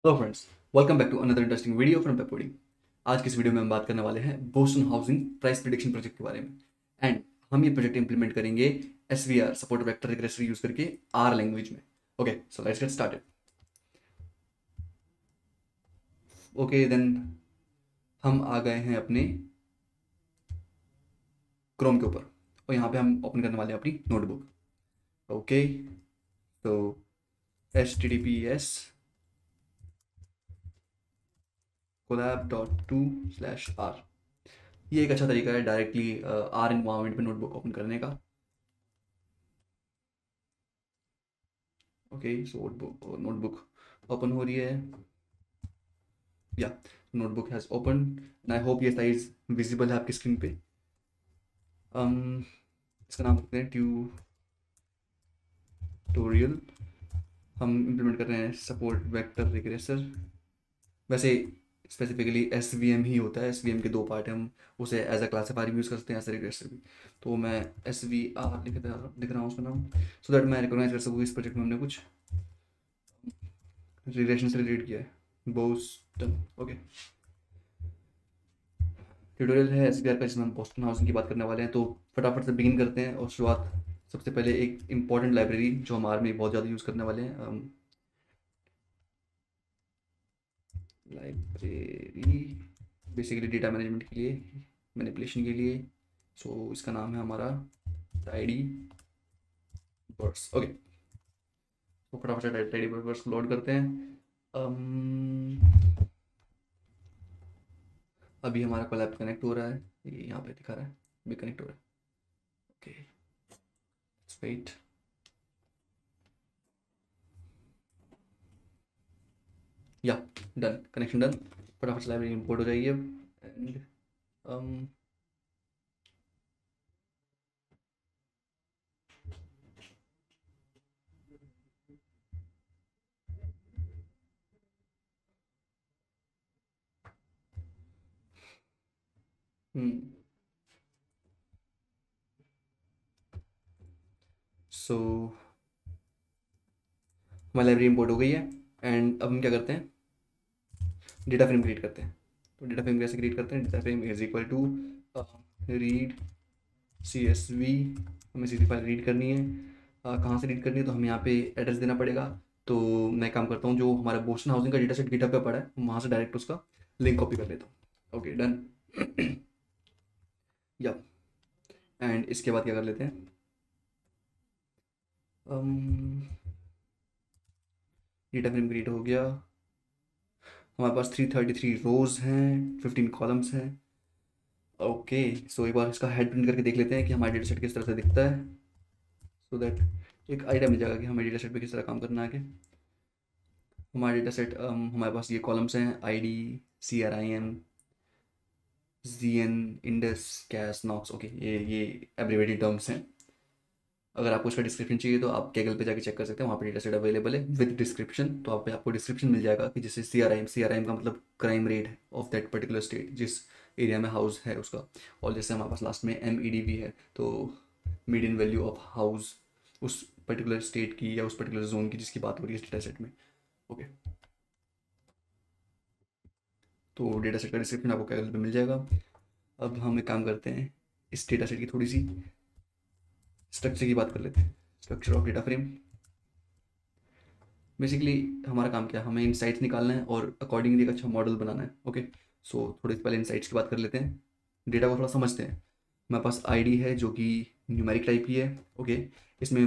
Hello friends, welcome back to another interesting video from पेपोडी। आज की इस वीडियो में हम बात करने वाले हैं Boston housing price prediction project के बारे में। एंड हम ये प्रोजेक्ट इंप्लीमेंट करेंगे SVR support vector regressor use करके आर लैंग्वेज में। Okay, so let's get started. Okay then, हम आ गए हैं अपने क्रोम के ऊपर और यहाँ पे हम ओपन करने वाले हैं अपनी नोटबुक। ओके, तो https collab.to/r, ये एक अच्छा तरीका है डायरेक्टली आर इन्वायरमेंट में नोटबुक ओपन करने का। ओके, सो नोटबुक ओपन हो रही है। या notebook has open and I hope ये साइज विजिबल है आपकी स्क्रीन पे। um, इसका नाम रखते हैं ट्यूटोरियल। हम इम्प्लीमेंट कर रहे हैं सपोर्ट वेक्टर रिग्रेसर। वैसे स्पेसिफिकली SVM ही होता है, SVM के दो पार्ट हैं। हम उसे एज अ क्लासीफायर भी यूज़ कर सकते हैं, एज अ रिग्रेसर भी। तो मैं SVR लिख रहा हूँ उसका नाम, सो दैट मैं रिकॉग्नाइज कर सकूँ इस प्रोजेक्ट में हमने कुछ रिलेशन से रिलेट किया है। Boston, okay. ट्यूटोरियल है SVR का जिसमें हम बोस्टन हाउसिंग की बात करने वाले हैं। तो फटाफट से बिगिन करते हैं और शुरुआत सबसे पहले एक इम्पॉर्टेंट लाइब्रेरी जो हम आर में बहुत ज़्यादा यूज़ करने वाले हैं, लाइब्रेरी बेसिकली डेटा मैनेजमेंट के लिए, मैनिपुलेशन के लिए। सो इसका नाम है हमारा टाइडी बर्ड्स। ओके, तो फटाफट से टाइडी बर्ड्स को लोड करते हैं। अभी हमारा कोलैब कनेक्ट हो रहा है, ये यहाँ पे दिखा रहा है, अभी कनेक्ट हो रहा है। Okay, let's wait. Yeah done, connection done. फटाफट से लाइब्रेरी इंपोर्ट हो जाइए एंड सो हमारी लाइब्रेरी इंपोर्ट हो गई है। एंड अब हम क्या करते हैं, डेटा फ्रेम क्रिएट करते हैं। तो डेटा फ्रेम कैसे क्रिएट करते हैं, data frame is equal to read CSV। हमें सीधी फाइल रीड करनी है। कहाँ से रीड करनी है, तो हमें यहाँ पे एड्रेस देना पड़ेगा। तो मैं काम करता हूँ, जो हमारा बोस्टन हाउसिंग का डेटा सेट गिटहब पे पड़ा है वहाँ से डायरेक्ट उसका लिंक कॉपी कर लेता हूँ। Okay done. या एंड इसके बाद क्या कर लेते हैं, डेटा फ्रेम क्रिएट हो गया। हमारे पास 333 रोज हैं, 15 कॉलम्स हैं। ओके, सो एक बार इसका हेड प्रिंट करके देख लेते हैं कि हमारा डेटा सेट किस तरह से दिखता है, सो दैट एक आइडिया मिल जाएगा कि हमें डेटा सेट पे किस तरह काम करना है आगे। हमारा डेटा सेट, हमारे पास ये कॉलम्स हैं, ID, CRIM, ZN, indus, chas, nox. Okay, ये एब्रीवेटेड टर्म्स हैं। अगर आपको इसका डिस्क्रिप्शन चाहिए तो आप गूगल पे जाके चेक कर सकते हैं, वहाँ पे डेटा सेट अवेलेबल है विद डिस्क्रिप्शन। तो आपको डिस्क्रिप्शन मिल जाएगा कि जैसे CRIM का मतलब crime rate of that particular state, जिस एरिया में हाउस है उसका। और जैसे हमारे पास लास्ट में MED भी है, तो मीडियन वैल्यू ऑफ हाउस उस पर्टिकुलर स्टेट की या उस पर्टिकुलर जोन की जिसकी बात हो रही है इस डेटा सेट में। ओके, तो डेटा सेट का डिस्क्रिप्शन आपको गूगल पे मिल जाएगा। अब हम एक काम करते हैं, इस डेटा सेट की थोड़ी सी स्ट्रक्चर की बात कर लेते हैं। Structure of data frame, basically हमारा काम क्या है, हमें इनसाइट्स निकालना है और अकॉर्डिंगली एक अच्छा मॉडल बनाना है। ओके, सो थोड़े से पहले इनसाइट्स की बात कर लेते हैं, डेटा को थोड़ा समझते हैं। हमारे पास ID है जो कि न्यूमेरिक टाइप की है। ओके, इसमें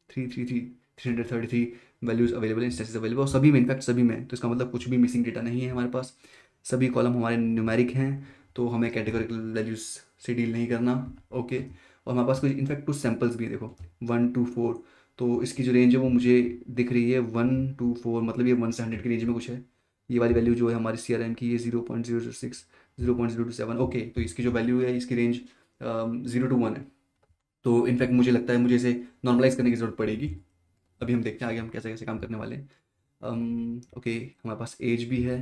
333 वैल्यूज़ अवेलेबल हैं, इंस्टेंसेस अवेलेबल, और सभी में, इनफैक्ट सभी में। तो इसका मतलब कुछ भी मिसिंग डेटा नहीं है हमारे पास। सभी कॉलम हमारे न्यूमेरिक हैं, तो हमें कैटेगोरिकल वैल्यूज़ से डील नहीं करना। ओके, और हमारे पास कुछ इनफैक्ट कुछ सैम्पल्स भी है, देखो 1 to 4। तो इसकी जो रेंज है वो मुझे दिख रही है 1 to 4, मतलब ये 1 से 100 की रेंज में कुछ है। ये वाली वैल्यू जो है हमारी CRM की, ये 0.006, 0.027। ओके, तो इसकी जो वैल्यू है, इसकी रेंज 0 to 1 है। तो इनफैक्ट मुझे लगता है मुझे इसे नॉर्मलाइज करने की ज़रूरत पड़ेगी। अभी हम देखते हैं आगे हम कैसे कैसे काम करने वाले हैं। ओके, हमारे पास एज भी है,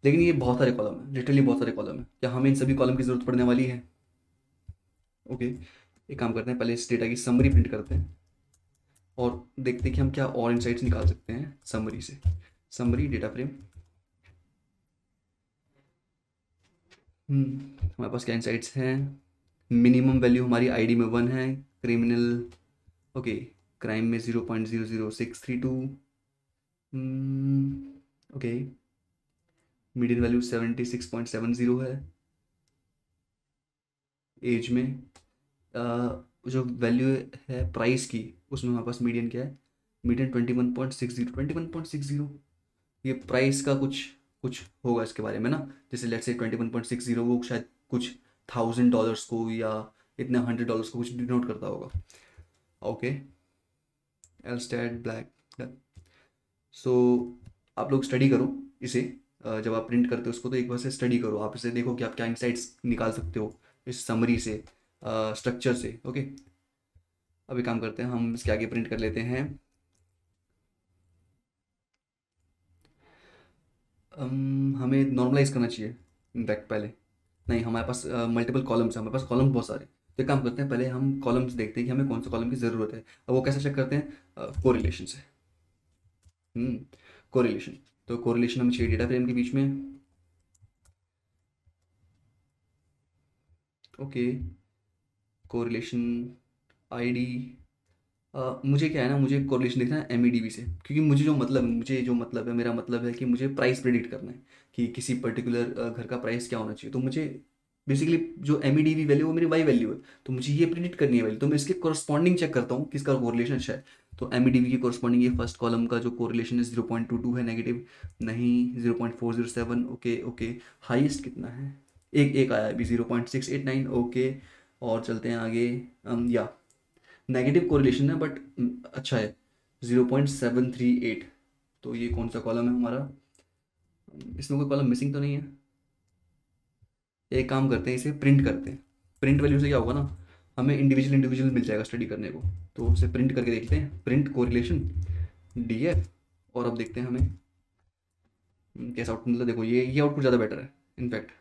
लेकिन ये बहुत सारे कॉलम है, लिटरली बहुत सारे कॉलम है। क्या हमें इन सभी कॉलम की ज़रूरत पड़ने वाली है? ओके, एक काम करते हैं, पहले इस डेटा की समरी प्रिंट करते हैं। और देखते हैं कि हम क्या और इनसाइट्स निकाल सकते हैं समरी से। समरी डेटा फ्रेम, हमारे पास क्या इनसाइट्स हैं। मिनिमम वैल्यू हमारी आईडी में 1 है, क्रिमिनल, ओके, क्राइम में 0.00632, ओके, मीडियन वैल्यू 76.70 है। एज में जो वैल्यू है प्राइस की, उसमें हमारे पास मीडियन क्या है, मीडियन 21.60, ये प्राइस का कुछ कुछ होगा इसके बारे में ना। जैसे लेट्स से 21.60 वो शायद कुछ $1000 को या इतने $100 को कुछ डिनोट करता होगा। Okay, एलस्टैट black. सो आप लोग स्टडी करो इसे, जब आप प्रिंट करते हो उसको तो एक बार से स्टडी करो, आप इसे देखो कि आप क्या इंसाइट्स निकाल सकते हो इस समरी से, स्ट्रक्चर से। ओके, अभी काम करते हैं, हम इसके आगे प्रिंट कर लेते हैं। हमें नॉर्मलाइज करना चाहिए इनफैक्ट पहले। नहीं, हमारे पास मल्टीपल कॉलम्स हैं, हमारे पास कॉलम बहुत सारे। तो एक काम करते हैं, पहले हम कॉलम्स देखते हैं कि हमें कौन से कॉलम की ज़रूरत है। अब वो कैसे चेक करते हैं, कोरिलेशन से। कोरिलेशन, तो कोरिलेशन हमें चाहिए डेटा फ्रेम के बीच में। ओके, कोरिलेशन आईडी, मुझे क्या है ना, मुझे कोरिलेशन देखना है एमईडीबी से, क्योंकि मुझे जो मतलब है, मेरा मतलब है कि मुझे प्राइस प्रेडिक्ट करना है कि किसी पर्टिकुलर घर का प्राइस क्या होना चाहिए। तो मुझे बेसिकली जो एमईडीबी वैल्यू वो मेरी वाई वैल्यू है, तो मुझे ये प्रेडिक्ट करनी है वैल्यू, तो मैं इसके कोरस्पॉन्डिंग चेक करता हूँ किसका कोरिलेशन अच्छा है। तो एमईडीबी की कोरस्पॉन्डिंग ये फर्स्ट कॉलम का जो कोरिलेशन है 0.22 है, नेगेटिव नहीं 0.407। ओके ओके, हाईएस्ट कितना है, एक एक आया है अभी 0.689। ओके, और चलते हैं आगे। या नेगेटिव कोरिलेशन है बट अच्छा है 0.738। तो ये कौन सा कॉलम है हमारा, इसमें कोई कॉलम मिसिंग तो नहीं है। एक काम करते हैं, इसे प्रिंट करते हैं। प्रिंट वैल्यू से क्या होगा ना, हमें इंडिविजुअल इंडिविजुअल मिल जाएगा स्टडी करने को। तो उसे प्रिंट करके देखते हैं, प्रिंट कोरिलेशन डीएफ, और अब देखते हैं हमें कैसा आउटपुट मिलता है। देखो ये आउटपुट ज़्यादा बेटर है इनफैक्ट।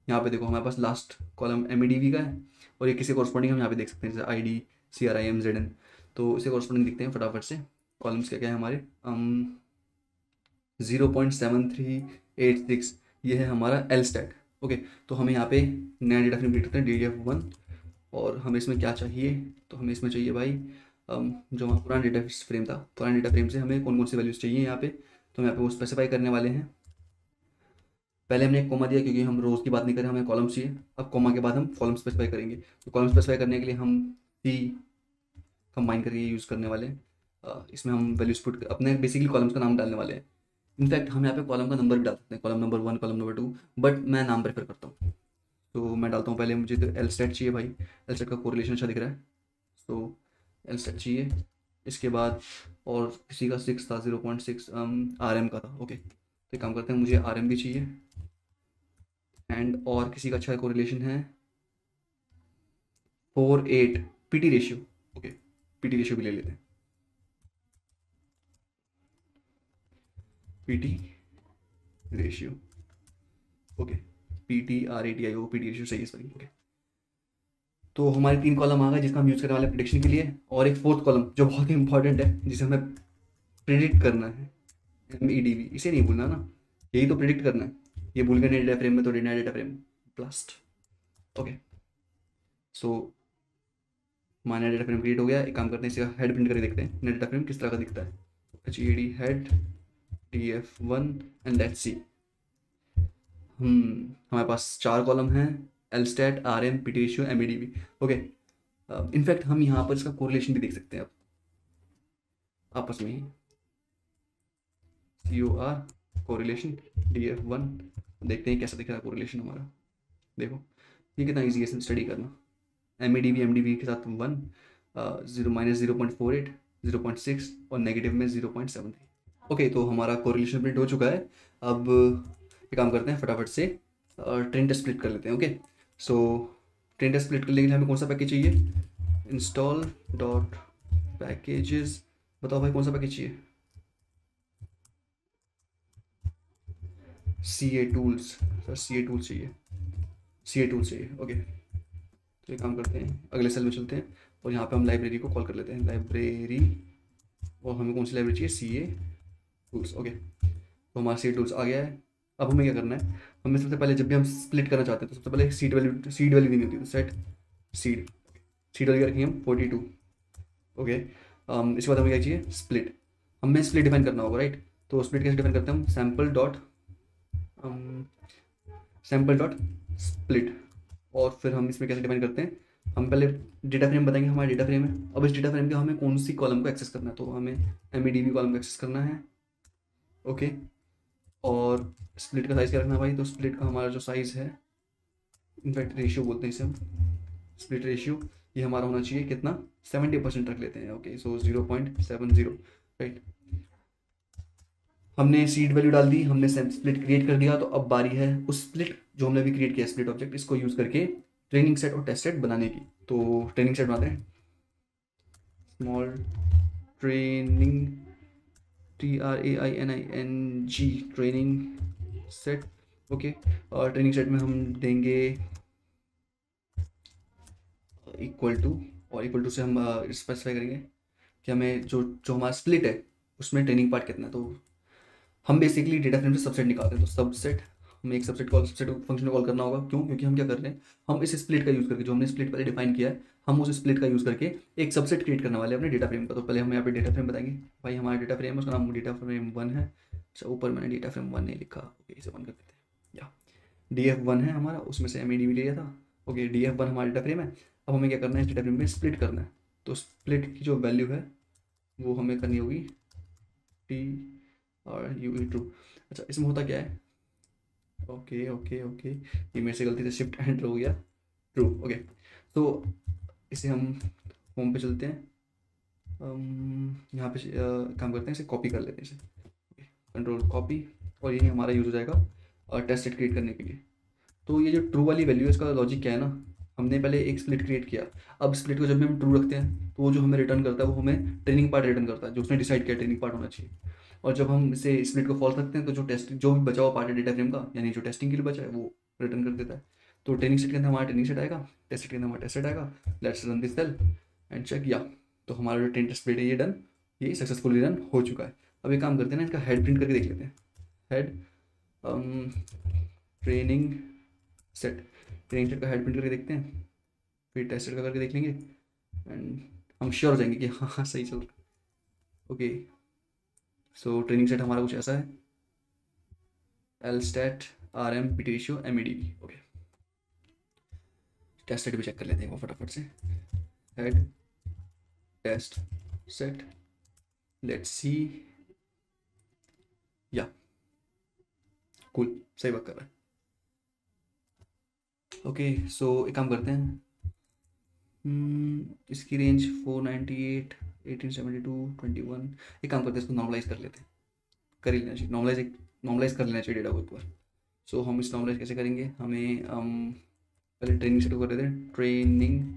यहाँ पे देखो हमारे पास लास्ट कॉलम एम का है, और ये किसी कॉरस्पॉन्डिंग हम यहाँ पे देख सकते हैं, जैसे आई डी CRIMZN। तो इसे कॉरस्पॉन्डिंग दिखते हैं फटाफट से। कॉलम्स क्या क्या है हमारे, 0.7386, ये है हमारा एल स्टैट। ओके, तो हमें यहाँ पे नया डेटा फ्रेम क्रिएट करते हैं DDF1, और हमें इसमें क्या चाहिए, तो हमें इसमें चाहिए भाई जो हमारा पुराना डेटा फ्रेम था, पुराने डेटा फ्रेम से हमें कौन कौन सी वैल्यूज़ चाहिए यहाँ पे। तो हम यहाँ पे वो स्पेसिफाई करने वाले हैं। पहले हमने एक कॉमा दिया क्योंकि हम रोज़ की बात नहीं कर रहे, हमें कॉलम्स चाहिए। अब कॉमा के बाद हम कॉलम स्पेसिफाई करेंगे। तो कॉलम स्पेसिफाई करने के लिए हम सी कंबाइन करके यूज़ करने वाले हैं। इसमें हम वैल्यूज पुट अपने बेसिकली कॉलम्स का नाम डालने वाले हैं। इनफैक्ट हम यहाँ पे कॉलम का नंबर भी डाल सकते हैं, column number 1, column number 2, but मैं नाम प्रेफर करता हूँ। तो मैं डालता हूँ पहले, मुझे तो एल स्टेट चाहिए भाई, एल स्टेट का कोरिलेशन अच्छा दिख रहा है। तो एल स्टेट चाहिए। इसके बाद और किसी का 6 था, 0.6 RM का था। ओके, तो एक काम करते हैं, मुझे RM भी चाहिए। एंड और किसी का अच्छा कोरिलेशन है 4:8 PT ratio. Okay, PT ratio भी ले लेते हैं, PT ratio. Okay, PTRATIO, PT ratio सही है सही। ओके, तो हमारे 3 कॉलम आ गए जिसका हम यूज़ करने वाले हैं प्रिडिक्शन के लिए, और एक फोर्थ कॉलम जो बहुत ही इंपॉर्टेंट है जिसे हमें प्रिडिक्ट करना है, MEDV। इसे नहीं भूलना ना, यही तो प्रिडिक्ट करना है। ये भूल गए नए डेटा फ्रेम में तो नया डेटा फ्रेम ब्लास्ट। ओके, सो हमारा नया डेटा फ्रेम क्रिएट हो गया। एक काम करते हैं, इसका हेड प्रिंट करके देखते हैं नया डेटा फ्रेम किस तरह का दिखता है। HED head DF1 and let's सी। हमारे पास 4 कॉलम हैं, एलस्टैट, RM, PT ratio, MEDV। Okay, in fact हम यहाँ पर इसका कोरिलेशन भी देख सकते हैं अब आपस में ही। COR कोरिलेशन DF1, देखते हैं कैसा दिख रहा है कोरिलेशन हमारा। देखो ये कितना ईजी है स्टडी करना। MEDV MDV के साथ 1, 0.48, 0.6 और नेगेटिव में 0.73। ओके, तो हमारा कोरिलेशन प्रिंट हो चुका है। अब ये काम करते हैं फटाफट से, ट्रेन टेस्ट स्प्लिट कर लेते हैं। Okay, so train test split करने के लिए हमें कौन सा पैकेज चाहिए, इंस्टॉल डॉट पैकेजेस। बताओ भाई कौन सा पैकेज चाहिए, CA tools. Sir CA tools चाहिए, CA टूल्स चाहिए। ओके, तो ये काम करते हैं, अगले सेल में चलते हैं। और यहाँ पे हम लाइब्रेरी को कॉल कर लेते हैं, लाइब्रेरी, और हमें कौन सी लाइब्रेरी चाहिए, सी ए टूल्स। ओके, तो हमारा सी ए टूल्स आ गया है। अब हमें क्या करना है, हमें सबसे पहले जब भी हम स्प्लिट करना चाहते हैं तो सबसे पहले सीड वैल्यू देनी होती है, तो सेट सीड, सीड वैल्यू रखेंगे हम 42। ओके, इसके बाद हमें क्या चाहिए, स्प्लिट, हमें स्प्लिट डिफाइन करना होगा, राइट। तो स्प्लिट कैसे डिफाइन करते हैं हम, सैम्पल डॉट स्प्लिट, और फिर हम इसमें कैसे डिफाइन करते हैं, हम पहले डेटा फ्रेम बताएंगे, हमारा डेटा फ्रेम है। अब इस डेटा फ्रेम के हमें कौन सी कॉलम को एक्सेस करना है, तो हमें एम कॉलम को एक्सेस करना है। ओके, और स्प्लिट का साइज़ क्या रखना है भाई, तो स्प्लिट का हमारा जो साइज़ है, इनफैक्ट रेशियो बोलते हैं इसे हम, स्प्लिट रेशियो, ये हमारा होना चाहिए कितना, 70% रख लेते हैं। ओके, सो 0.70, राइट। हमने सीड वैल्यू डाल दी, हमने स्प्लिट क्रिएट कर दिया, तो अब बारी है उस स्प्लिट जो हमने अभी क्रिएट किया स्प्लिट ऑब्जेक्ट, इसको यूज़ करके ट्रेनिंग सेट और टेस्ट सेट बनाने की। तो ट्रेनिंग सेट बनाते हैं, small training, TRAINING, training set. Okay, और ट्रेनिंग सेट में हम देंगे इक्वल टू, और इक्वल टू से हम स्पेसिफाई करेंगे कि हमें जो जो हमारा स्प्लिट है उसमें ट्रेनिंग पार्ट कितना है। तो हम बेसिकली डेटा फ्रेम से सबसेट निकालते हैं, तो सबसेट, हमें एक सबसेट फंक्शन कॉल करना होगा। क्यों, क्योंकि हम क्या कर रहे हैं, हम इस स्प्लिट का यूज़ करके, जो हमने स्प्लिट पहले डिफाइन किया है, हम उस स्प्लिट का यूज़ करके एक सबसेट क्रिएट करने वाले हैं अपने डेटा फ्रेम का। तो पहले हम यहाँ पे डेटा फ्रेम बताएंगे, भाई हमारा डेटा फ्रेम है, उसका नाम डेटा फ्रेम 1 है। अच्छा, ऊपर मैंने डेटा फ्रेम 1 नहीं लिखा, ओके, इसे 1 कर देते हैं, या DF1 है हमारा, उसमें से MEDB लिया था। ओके, DF1 हमारा डेटा फ्रेम है। अब हमें क्या करना है, इस डेटा फ्रेम में स्प्लिट करना है। तो स्प्लिट की जो वैल्यू है वो हमें करनी होगी TRUE ट्रू। अच्छा, इसमें होता क्या है, ओके ओके ओके, ये मेरे से गलती से शिफ्ट एंटर हो गया, ट्रू। ओके, तो इसे हम होम पे चलते हैं, यहाँ पे काम करते हैं, इसे कॉपी कर लेते हैं, इसे कंट्रोल कॉपी, और यही हमारा यूज़ हो जाएगा टेस्ट सेट क्रिएट करने के लिए। तो ये जो ट्रू वाली वैल्यू है, इसका लॉजिक क्या है ना, हमने पहले एक स्प्लिट क्रिएट किया, अब स्प्लिट को जब भी हम ट्रू रखते हैं तो वो जो हमें रिटर्न करता है वो हमें ट्रेनिंग पार्ट रिटर्न करता है, जो उसने डिसाइड किया ट्रेनिंग पार्ट होना चाहिए। और जब हम इसे स्प्लिट को फॉल्स रखते हैं तो जो भी बचा हुआ पार्ट है डेटा फ्रेम का, यानी जो टेस्टिंग के लिए बचा है, वो रिटर्न कर देता है। तो ट्रेनिंग सेट के अंदर हमारा ट्रेनिंग सेट आएगा, टेस्ट सेट के अंदर हमारा टेस्ट सेट आएगा। Let's run this cell and check, yeah तो हमारा जो टेस्ट स्प्लिट है ये डन, ये सक्सेसफुली रन हो चुका है। अब एक काम करते हैं ना, इसका हेड प्रिंट करके देख लेते हैं, head training set, training set का हेड प्रिंट करके देखते हैं, फिर टेस्ट सेट का करके देख लेंगे, एंड हम श्योर हो जाएंगे कि हाँ हाँ सही चल रहा है। ओके, सो ट्रेनिंग सेट हमारा कुछ ऐसा है, LSTAT RM PT ratio MEDB। Okay, test set भी चेक कर लेते हैं वो फटाफट से, head test set, let's see, yeah cool, सही वर्क कर रहा है। ओके, सो एक काम करते हैं, इसकी रेंज 498, 1872, 21, एक काम करते हैं, इसको नॉर्मलाइज कर लेते हैं, कर ही लेना चाहिए, नॉर्मलाइज कर लेना चाहिए डेटा को एक बार। सो हम इस नॉर्मलाइज कैसे करेंगे, हमें पहले ट्रेनिंग सेट को कर देते हैं, ट्रेनिंग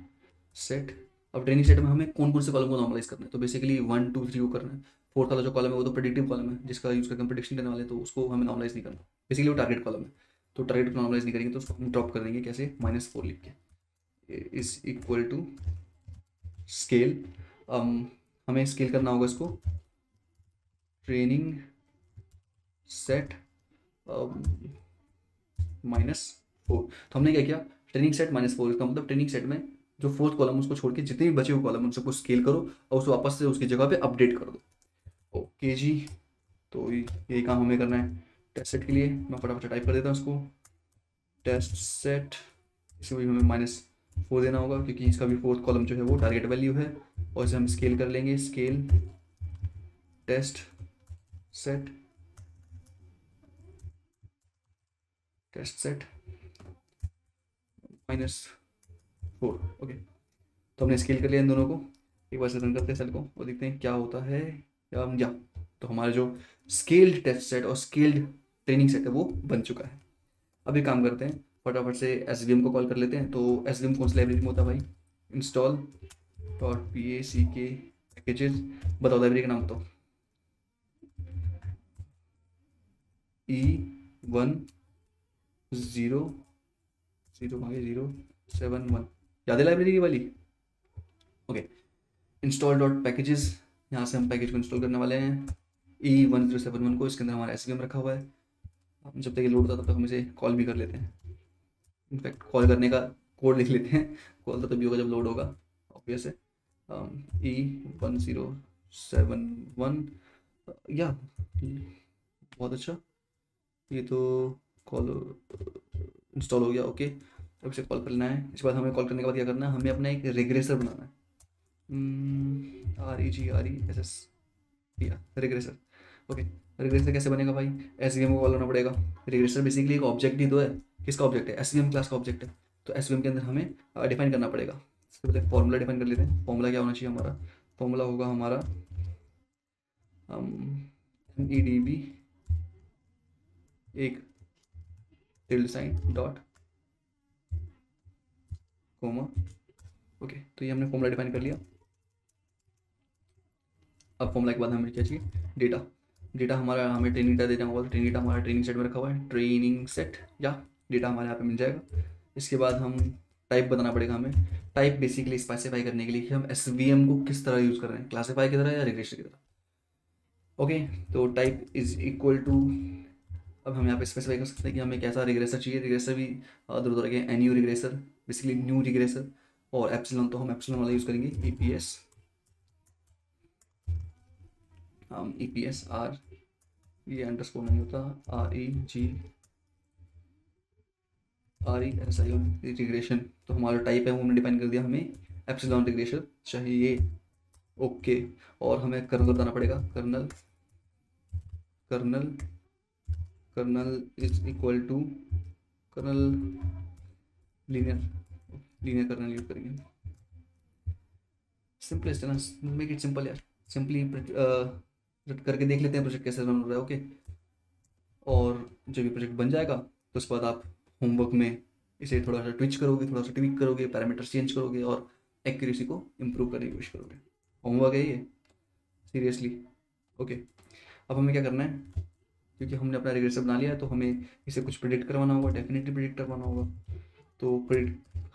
सेट। अब ट्रेनिंग सेट में हमें कौन कौन से कॉलम को नॉर्मलाइज करना है, तो बेसिकली 1 2 3 को करना है। फोर्थ वाला जो कॉलम है वो तो प्रेडिक्टिव कॉलम है, जिसका यूज़ करके हम प्रेडिक्शन करने वाले हैं, तो उसको हमें नॉर्मलाइज नहीं करना, बेसिकली वो टारगेट कॉलम है। तो टारगेट को नॉर्मलाइज नहीं करेंगे तो उसको हम ड्रॉप कर देंगे, कैसे, -4 लिख के, इज इक्वल टू स्केल, हमें स्केल करना होगा इसको, ट्रेनिंग सेट -4। तो हमने क्या किया, ट्रेनिंग सेट -4, इसका मतलब ट्रेनिंग सेट में जो फोर्थ कॉलम उसको छोड़ के जितने भी बचे हुए कॉलम उन सबको स्केल करो और उसको वापस से उसकी जगह पे अपडेट कर दो। ओके जी, तो यही काम हमें करना है टेस्ट सेट के लिए। मैं फटाफट टाइप कर देता हूँ उसको, टेस्ट सेट, इसको भी हमें -4 देना होगा क्योंकि इसका भी फोर्थ कॉलम जो है वो टारगेट वैल्यू है, और इसे हम स्केल कर लेंगे, scale test set, test set -4। Okay, तो हमने स्केल कर लिया इन दोनों को, एक बार से रन करते हैं सेल को और देखते हैं क्या होता है। या तो हमारा जो स्केल्ड टेस्ट सेट और स्केल्ड ट्रेनिंग सेट है वो बन चुका है। अब एक काम करते हैं, फटाफट से SVM को कॉल कर लेते हैं। तो SVM कौन सी लाइब्रेरी में होता है भाई, इंस्टॉल .pack पैकेजेस, बताओ लाइब्रेरी का नाम बताओ, E10 071, याद है लाइब्रेरी की वाली, ओके, इंस्टॉल डॉट पैकेजेस, यहाँ से हम पैकेज को इंस्टॉल करने वाले हैं E1071 को। इसके अंदर हमारा SVM रखा हुआ है। हम जब तक ये लोड होता है तब तक हम इसे कॉल भी कर लेते हैं। इनफैक्ट कॉल करने का कोड लिख लेते हैं, कॉल तो तभी होगा जब लोड होगा, ऑब्वियस है। E1071 या बहुत अच्छा, ये तो कॉल इंस्टॉल हो गया। ओके, अब इसे कॉल करना है। इसके बाद हमें कॉल करने के बाद क्या करना है, हमें अपना एक रिग्रेसर बनाना है। REGRESS, regressor. ओके, रिग्रेसर कैसे बनेगा भाई, SVM को कॉल करना पड़ेगा। रिग्रेसर बेसिकली एक ऑब्जेक्ट ही तो है। किसका ऑब्जेक्ट है, SVM क्लास का ऑब्जेक्ट है। तो SVM के अंदर हमें डिफाइन करना पड़ेगा। इससे पहले फॉर्मूला डिफाइन कर लेते हैं। फॉर्मूला क्या होना चाहिए हमारा, फॉर्मूला होगा हमारा MEDB एक tilde sign dot comma. Okay, तो ये हमने फॉर्मूला डिफाइन कर लिया। अब फॉर्मूला के बाद हमें क्या चाहिए, डेटा। डेटा हमारा, हमें ट्रेनिंग डेटा देना होगा, तो ट्रेनिंग डेटा हमारा ट्रेनिंग सेट में रखा हुआ है, ट्रेनिंग सेट, या डेटा हमारे यहाँ पे मिल जाएगा। इसके बाद हम टाइप बताना पड़ेगा हमें। टाइप बेसिकली स्पेसिफाई करने के लिए कि हम SVM को किस तरह यूज़ कर रहे हैं, क्लासीफाई की तरह या रिग्रेशन की तरह। ओके, तो टाइप इज इक्वल टू, अब हम यहाँ पे स्पेसिफाई कर सकते हैं कि हमें कैसा रिग्रेसर चाहिए। रिग्रेसर भी दो तरह के, NU regressor, basically new regressor, और एप्सिलॉन, तो हम एप्सिलॉन वाला यूज़ करेंगे। EPS, हम EPS आर, ये अंडरस्कोर नहीं होता, REGRESSION रिग्रेशन। तो हमारा टाइप है वो हमने डिफाइन कर दिया, हमें एप्सिलॉन रिग्रेशन चाहिए। ओके, और हमें कर्नल बताना पड़ेगा। Kernel, kernel, kernel is equal to kernel linear, linear kernel use करेंगे। सिंपलेस्ट है ना, मेक इट सिंपल यार। सिंपली करके देख लेते हैं प्रोजेक्ट कैसे रन हो रहा है। ओके, और जब ये प्रोजेक्ट बन जाएगा तो उसके बाद आप होमवर्क में इसे थोड़ा सा ट्विच करोगे, थोड़ा सा ट्विक करोगे, पैरामीटर चेंज करोगे और एक्यूरेसी को इम्प्रूव करने की कोशिश करोगे। होमवर्क है ये, सीरियसली। ओके, अब हमें क्या करना है, क्योंकि हमने अपना रिग्रेसर बना लिया है तो हमें इसे कुछ प्रिडिक्ट करवाना होगा, डेफिनेटली प्रिडिक्ट करवाना होगा। तो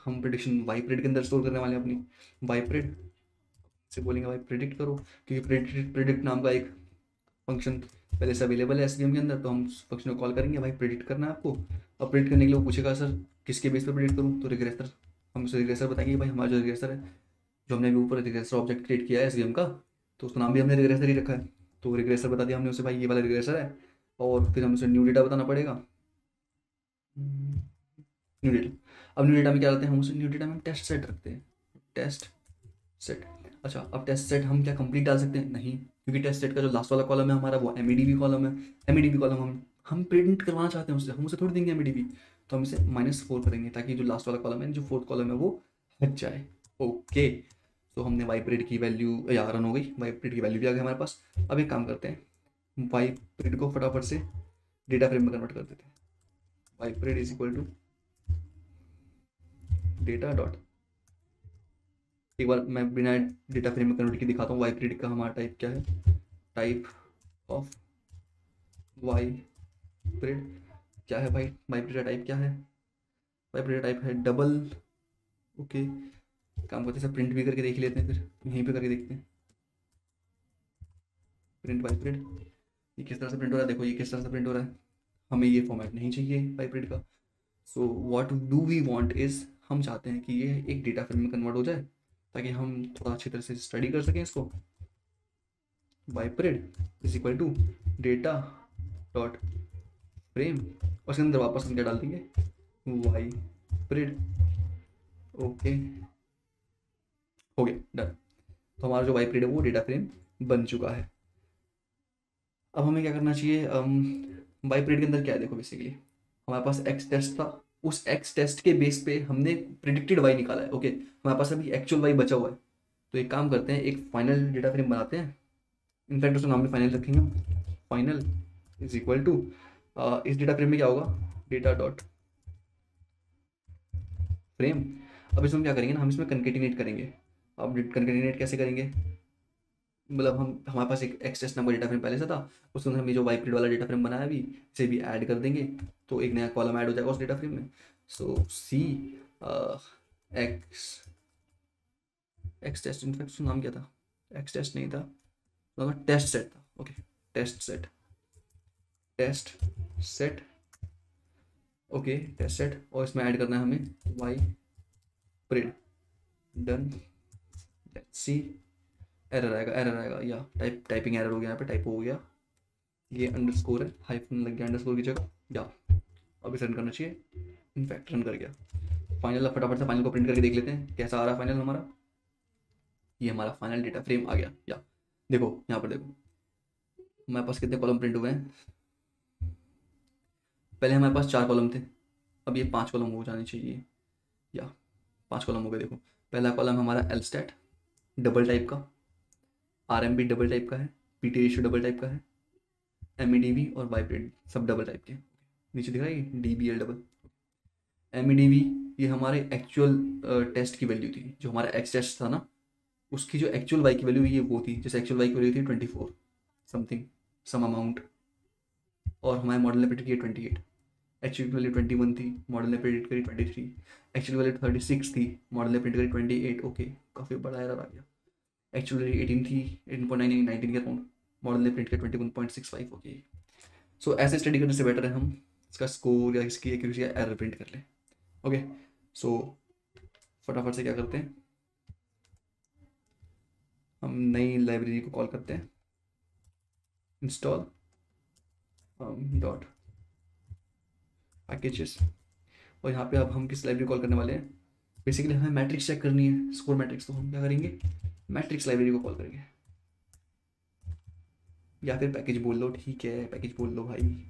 हम प्रिडिक्शन वाई प्रिड के अंदर स्टोर करने वाले हैं अपनी। वाई प्रिड से बोलेंगे भाई प्रिडिक्ट करो, क्योंकि प्रिडिक्ट नाम का एक फंक्शन पहले से अवेलेबल है SVM के अंदर, तो हम फंक्शन को कॉल करेंगे, भाई प्रिडिक्ट करना है आपको। अब प्रिडिक्ट करने के लिए वो पूछेगा सर किसके बेस पर प्रिडिक्ट करूँ, तो रिग्रेसर, हम उसे रिग्रेसर बताएंगे भाई हमारा जो रिग्रेसर है, जो हमने अभी ऊपर रिग्रेसर ऑब्जेक्ट क्रिएट किया है SVM का, तो उसका नाम भी हमने रिग्रेसर ही रखा है। तो रिग्रेसर बता दिया हमने उसे, भाई ये वाला रिग्रेसर है। और फिर हमें उसे न्यू डेटा बताना पड़ेगा। न्यू डेटा, अब न्यू डेटा में क्या करते हैं, हम उसे न्यू डेटा में टेस्ट सेट रखते हैं। टेस्ट सेट, अच्छा, अब टेस्ट सेट हम क्या कंप्लीट डाल सकते हैं, नहीं, क्योंकि टेस्ट सेट का जो लास्ट वाला कॉलम है हमारा वो MEDB कॉलम है। MEDB कॉलम हम प्रिंट करवाना चाहते हैं उससे, हम उसे थोड़ी देंगे MEDB, तो हम इसे -4 करेंगे ताकि जो लास्ट वाला कॉलम है, जो फोर्थ कॉलम है वो हट जाए। ओके, तो हमने वाइपरेट की वैल्यू या रन हो गई, वाइपरेट की वैल्यू भी आ गई हमारे पास। अब एक काम करते हैं, वाइपरेट को फटाफट से डेटा फ्रेम में कन्वर्ट कर देते हैं। वाइपरेट is equal to data dot, एक बार मैं बिना डेटा फ्रेम में कन्वर्ट की दिखाता हूँ वाइपरेट का हमारा टाइप क्या है। टाइप ऑफ वाइपरेट क्या है भाई, वाइपरेट का टाइप क्या है, वाइपरेट टाइप है डबल। ओके, काम करते हैं, प्रिंट भी करके देख लेते हैं, फिर यहीं पे करके देखते हैं। प्रिंट वाइपरेट, ये किस तरह से प्रिंट हो रहा है, देखो ये किस तरह से प्रिंट हो रहा है। हमें ये फॉर्मेट नहीं चाहिए वाइपरेट का। So what do we want is, हम चाहते हैं कि ये एक डेटा फ्रेम में कन्वर्ट हो जाए ताकि हम थोड़ा अच्छी तरह से स्टडी कर सकें इसको। वाइपरेट is equal to data dot frame, और उसके अंदर वापस हम क्या डाल देंगे, वाइपरेट। ओके, हो गया, डन। तो हमारा जो वाइपरेट है वो डेटा फ्रेम बन चुका है। अब हमें क्या करना चाहिए, वाइपरेट के अंदर क्या है, देखो बेसिकली हमारे पास एक्स टेस्ट था, उस एक्स टेस्ट के बेस पे हमने प्रिडिक्टेड वाई निकाला है। ओके, हमारे पास अभी एक्चुअल वाई बचा हुआ है, तो एक काम करते हैं, एक फाइनल डेटा फ्रेम बनाते हैं। इनफैक्ट उसका नाम भी फाइनल रखेंगे हम। फाइनल इज इक्वल टू, इस डेटा फ्रेम में क्या होगा, डेटा डॉट फ्रेम। अब इसमें क्या करेंगे ना, हम इसमें कंकेटिनेट करेंगे। अब कंकेटिनेट कैसे करेंगे, मतलब हम, हमारे पास एक एक्सेस नंबर डेटा फ्रेम पहले से था, उसके अंदर हम ये जो वाइपरेट वाला डेटा फ्रेम बनाया अभी, इसे भी ऐड कर देंगे, तो एक नया कॉलम ऐड हो जाएगा उस डेटा फ्रेम में। So see x x test, in fact उसका नाम क्या था, एक्स टेस्ट नहीं था, तो टेस्ट सेट था। Okay, test set, test set, okay test set, और इसमें ऐड करना है हमें y print, done, let's see, error आएगा, एरर आएगा, या टाइपिंग एरर हो गया, यहाँ पे टाइप हो गया, ये अंडरस्कोर है, हाइफन लग गया अंडरस्कोर की जगह, या अब इसे रन करना चाहिए, इनफैक्ट रन कर गया। फाइनल, अब फटाफट से फाइनल को प्रिंट करके देख लेते हैं कैसा आ रहा है फाइनल हमारा। ये हमारा फाइनल डेटा फ्रेम आ गया, या देखो यहाँ पर देखो हमारे पास कितने कॉलम प्रिंट हुए हैं। पहले हमारे पास 4 कॉलम थे, अब ये 5 कॉलम हो जाने चाहिए, या 5 कॉलम हो गए। देखो पहला कॉलम हमारा एल स्टैट डबल टाइप का, R M B double type का है, P T ratio double type का है, एम ई डी वी और वाइब्रेट सब डबल टाइप के। नीचे दिख रहा है ये D B L double, M E D V ये हमारे एक्चुअल टेस्ट की वैल्यू थी, जो हमारा एक्स टेस्ट था ना, उसकी जो एक्चुअल वाई की वैल्यू ये वो थी, जैसे एक्चुअल वाई की वैल्यू थी 24 समथिंग सम अमाउंट, और हमारे मॉडल ने प्रेडिक्ट किया 28, एक्चुअल वैल्यू 21 थी, मॉडल ने प्रेडिक्ट करी 23, एक्चुअल वैल्यू 36 थी, मॉडल ने प्रेडिक्ट करी 28। ओके, काफ़ी बड़ा एरर आ गया। एक्चुअल वैल्यू 18 थी, 18.99, 19 के अराउंड, मॉडल ने प्रिंट किया 21.65। ओके, सो ऐसे स्टडी करने से बेटर है हम इसका स्कोर या इसकी एक्यूरेसी या एरर प्रिंट कर लें। ओके, सो फटाफट से क्या करते हैं, हम नई लाइब्रेरी को कॉल करते हैं, इंस्टॉल डॉट पैकेजेस, और यहाँ पे अब हम किस लाइब्रेरी कॉल करने वाले हैं, बेसिकली हमें मैट्रिक्स चेक करनी है, स्कोर मैट्रिक्स, तो हम क्या करेंगे, मैट्रिक्स लाइब्रेरी को कॉल करेंगे, या फिर पैकेज बोल लो, ठीक है पैकेज बोल लो भाई,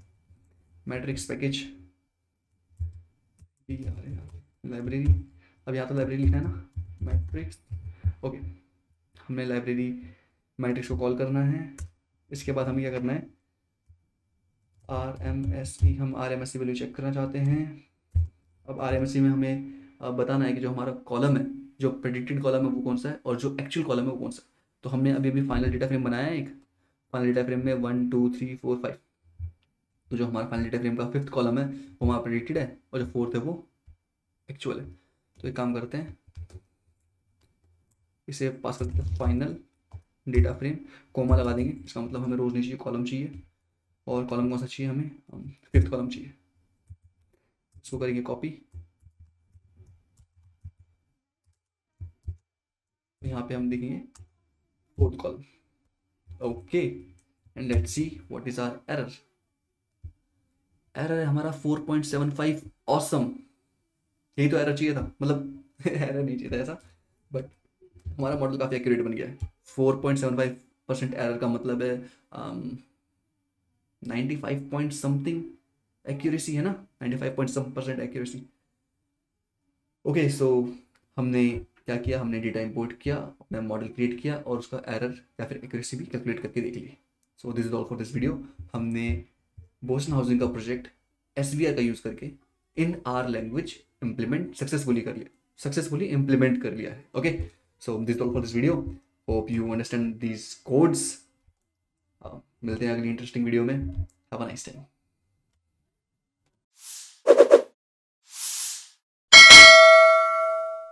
मैट्रिक्स पैकेज लाइब्रेरी, अब यहाँ तो लाइब्रेरी लिखना है ना, मैट्रिक्स। ओके, हमने लाइब्रेरी मैट्रिक्स को कॉल करना है, इसके बाद हमें क्या करना है, आर एम एस ई, हम R M S E value check करना चाहते हैं। अब आर एम एस ई में हमें बताना है कि जो हमारा कॉलम है, जो प्रेडिक्टेड कॉलम है वो कौन सा है, और जो एक्चुअल कॉलम है वो कौन सा है। तो हमने अभी अभी फाइनल डेटा फ्रेम बनाया है, एक फाइनल डेटा फ्रेम में 1 2 3 4 5, तो जो हमारा फाइनल डेटा फ्रेम का 5th कॉलम है वो हमारा प्रेडिक्टेड है, और जो 4th है वो एक्चुअल है। तो एक काम करते हैं, इसे पास कर देते हैं फाइनल डेटा फ्रेम, कोमा लगा देंगे, इसका मतलब हमें रोज नहीं चाहिए, कॉलम चाहिए, और कॉलम कौन सा चाहिए हमें, 5th कॉलम चाहिए। इसको करेंगे कॉपी, यहाँ पे हम देखेंगे 4th column, okay, and let's see what is our error. Error है हमारा 4.75, ऑसम, यही तो एरर चाहिए था, मतलब एरर नहीं चाहिए था ऐसा, बट हमारा मॉडल काफ़ी एक्यूरेट बन गया है। 4.75% एरर का मतलब है 95 पॉइंट समथिंग एक्यूरेसी है ना, 95 पॉइंट सम % एक्यूरेसी। ओके, सो हमने क्या किया, हमने डेटा इंपोर्ट किया, अपना मॉडल क्रिएट किया, और उसका एरर या फिर एक्यूरेसी भी कैलकुलेट करके देख ली। So this is all for this video. हमने बोस्टन हाउसिंग का प्रोजेक्ट SVR का यूज़ करके in R language successfully implement कर लिया है। Okay, so this is all for this video, hope you understand these codes. मिलते हैं अगली इंटरेस्टिंग वीडियो में, हैव अ नाइस टाइम।